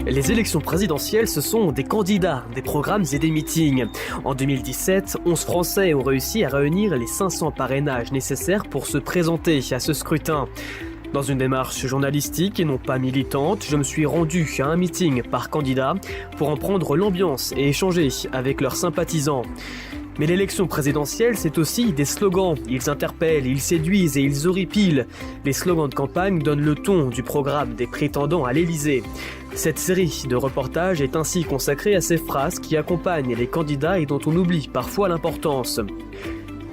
Les élections présidentielles, ce sont des candidats, des programmes et des meetings. En 2017, 11 Français ont réussi à réunir les 500 parrainages nécessaires pour se présenter à ce scrutin. Dans une démarche journalistique et non pas militante, je me suis rendu à un meeting par candidat pour en prendre l'ambiance et échanger avec leurs sympathisants. Mais l'élection présidentielle, c'est aussi des slogans. Ils interpellent, ils séduisent et ils horripilent. Les slogans de campagne donnent le ton du programme des prétendants à l'Élysée. Cette série de reportages est ainsi consacrée à ces phrases qui accompagnent les candidats et dont on oublie parfois l'importance.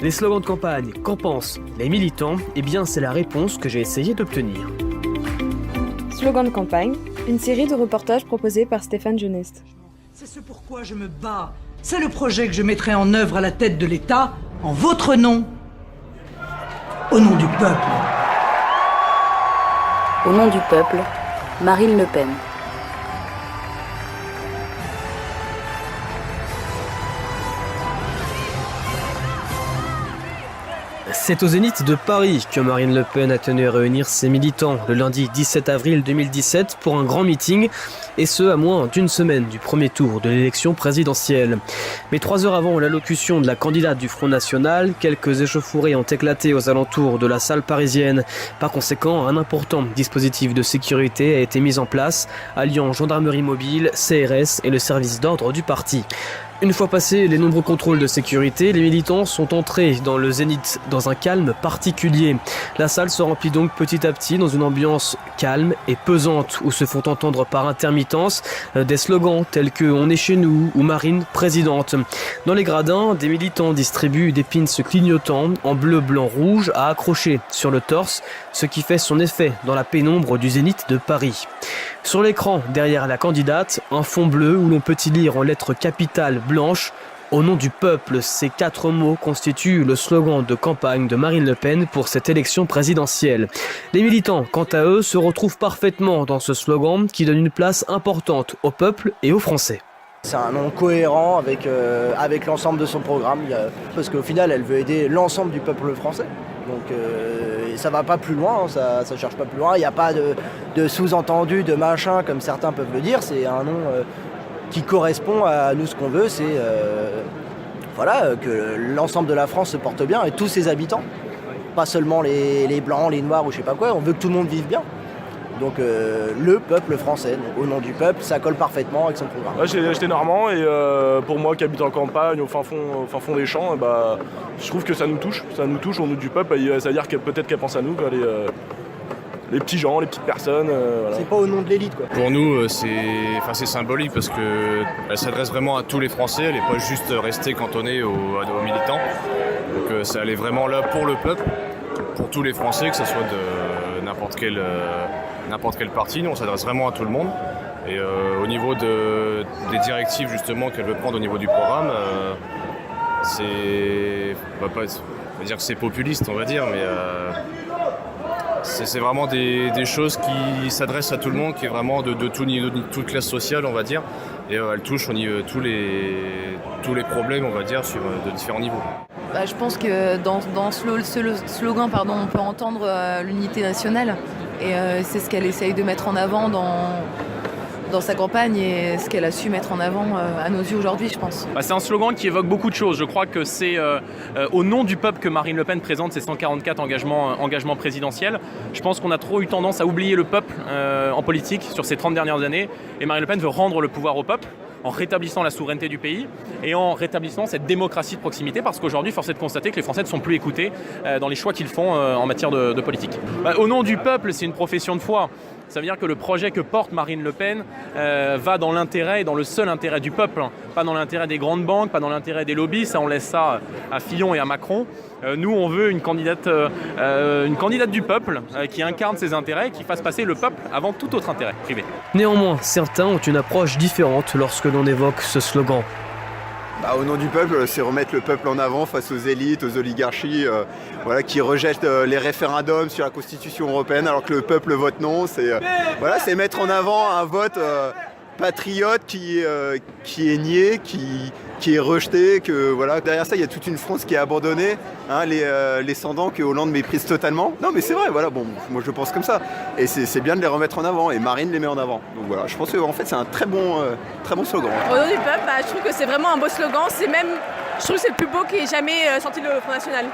Les slogans de campagne, qu'en pensent les militants? Eh bien, c'est la réponse que j'ai essayé d'obtenir. Slogan de campagne, une série de reportages proposés par Stéphane Jeuneste. C'est ce pourquoi je me bats. C'est le projet que je mettrai en œuvre à la tête de l'État, en votre nom, au nom du peuple. Au nom du peuple, Marine Le Pen. C'est au Zénith de Paris que Marine Le Pen a tenu à réunir ses militants le lundi 17 avril 2017 pour un grand meeting, et ce à moins d'une semaine du premier tour de l'élection présidentielle. Mais 3 heures avant l'allocution de la candidate du Front National, quelques échauffourées ont éclaté aux alentours de la salle parisienne. Par conséquent, un important dispositif de sécurité a été mis en place, alliant gendarmerie mobile, CRS et le service d'ordre du parti. Une fois passés les nombreux contrôles de sécurité, les militants sont entrés dans le Zénith dans un calme particulier. La salle se remplit donc petit à petit dans une ambiance calme et pesante où se font entendre par intermittence des slogans tels que « On est chez nous » ou « Marine présidente ». Dans les gradins, des militants distribuent des pins clignotants en bleu, blanc, rouge à accrocher sur le torse, ce qui fait son effet dans la pénombre du Zénith de Paris. Sur l'écran, derrière la candidate, un fond bleu où l'on peut y lire en lettres capitales blanches « Au nom du peuple ». Ces 4 mots constituent le slogan de campagne de Marine Le Pen pour cette élection présidentielle. Les militants, quant à eux, se retrouvent parfaitement dans ce slogan qui donne une place importante au peuple et aux Français. C'est un nom cohérent avec l'ensemble de son programme, parce qu'au final, elle veut aider l'ensemble du peuple français. Donc ça va pas plus loin, ça cherche pas plus loin. Il n'y a pas de sous-entendu, de machin, comme certains peuvent le dire. C'est un nom qui correspond à nous, ce qu'on veut. C'est que l'ensemble de la France se porte bien et tous ses habitants. Pas seulement les blancs, les noirs ou je sais pas quoi. On veut que tout le monde vive bien. Donc le peuple français, donc, au nom du peuple, ça colle parfaitement avec son programme. Ouais, j'étais normand et pour moi qui habite en campagne, au fin fond des champs, je trouve que ça nous touche au nom du peuple. Ça veut dire que peut-être qu'elle pense à nous, les petits gens, les petites personnes. Voilà. C'est pas au nom de l'élite, quoi. Pour nous, c'est symbolique parce qu'elle s'adresse vraiment à tous les Français, elle n'est pas juste restée cantonnée aux militants. Donc elle est vraiment là pour le peuple, pour tous les Français, que ce soit de n'importe quel parti. Nous, on s'adresse vraiment à tout le monde. Et au niveau des directives justement qu'elle veut prendre au niveau du programme, on va dire que c'est populiste, on va dire, mais c'est vraiment des choses qui s'adressent à tout le monde, qui est vraiment de toute classe sociale, on va dire. Et elle touche tous les problèmes, on va dire, de différents niveaux. Je pense que dans ce slogan, on peut entendre l'unité nationale. Et c'est ce qu'elle essaye de mettre en avant dans sa campagne et ce qu'elle a su mettre en avant à nos yeux aujourd'hui, je pense. C'est un slogan qui évoque beaucoup de choses. Je crois que c'est au nom du peuple que Marine Le Pen présente ses 144 engagements présidentiels. Je pense qu'on a trop eu tendance à oublier le peuple en politique sur ces 30 dernières années. Et Marine Le Pen veut rendre le pouvoir au peuple en rétablissant la souveraineté du pays et en rétablissant cette démocratie de proximité, parce qu'aujourd'hui, force est de constater que les Français ne sont plus écoutés dans les choix qu'ils font en matière de politique. Au nom du peuple, c'est une profession de foi. Ça veut dire que le projet que porte Marine Le Pen va dans l'intérêt et dans le seul intérêt du peuple, pas dans l'intérêt des grandes banques, pas dans l'intérêt des lobbies. Ça, on laisse ça à Fillon et à Macron. Nous, on veut une candidate du peuple qui incarne ses intérêts, qui fasse passer le peuple avant tout autre intérêt privé. Néanmoins, certains ont une approche différente lorsque l'on évoque ce slogan. Au nom du peuple, c'est remettre le peuple en avant face aux élites, aux oligarchies qui rejettent les référendums sur la Constitution européenne alors que le peuple vote non. C'est mettre en avant un vote patriote qui est nié, qui est rejeté, que voilà. Derrière ça, il y a toute une France qui est abandonnée, hein, les sans-dents que Hollande méprise totalement. Non mais c'est vrai, voilà, bon, moi je pense comme ça. Et c'est bien de les remettre en avant, et Marine les met en avant. Donc voilà, je pense que en fait c'est un très bon slogan. Au nom du peuple, je trouve que c'est vraiment un beau slogan, je trouve que c'est le plus beau qui ait jamais sorti le Front National.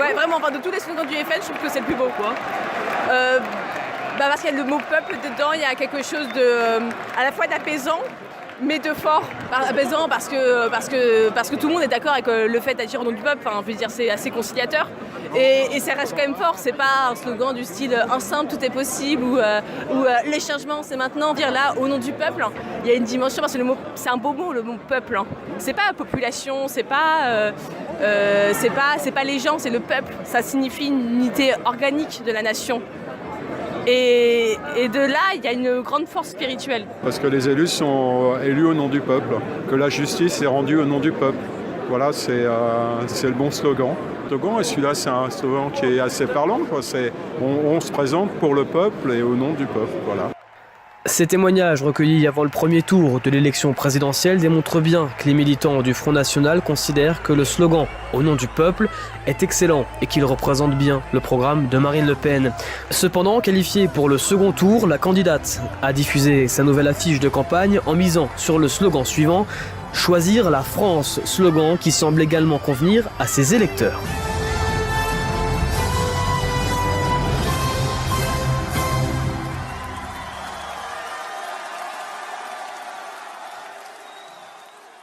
Ouais, vraiment, enfin, de tous les slogans du FN, je trouve que c'est le plus beau, quoi. Parce qu'il y a le mot peuple dedans, il y a quelque chose à la fois d'apaisant, mais de fort. Apaisant parce que tout le monde est d'accord avec le fait d'agir au nom du peuple. Enfin, je veux dire, c'est assez conciliateur. Et ça reste quand même fort. C'est pas un slogan du style un simple, tout est possible ou les changements, c'est maintenant. Dire là, au nom du peuple, il y a une dimension parce que le mot, c'est un beau mot, le mot peuple. C'est pas la population, c'est pas les gens, c'est le peuple. Ça signifie une unité organique de la nation. Et de là, il y a une grande force spirituelle. Parce que les élus sont élus au nom du peuple, que la justice est rendue au nom du peuple. Voilà, c'est le bon slogan. Et celui-là, c'est un slogan qui est assez parlant, quoi. On se présente pour le peuple et au nom du peuple. Voilà. Ces témoignages recueillis avant le premier tour de l'élection présidentielle démontrent bien que les militants du Front National considèrent que le slogan « Au nom du peuple » est excellent et qu'il représente bien le programme de Marine Le Pen. Cependant, qualifiée pour le second tour, la candidate a diffusé sa nouvelle affiche de campagne en misant sur le slogan suivant « Choisir la France », slogan qui semble également convenir à ses électeurs.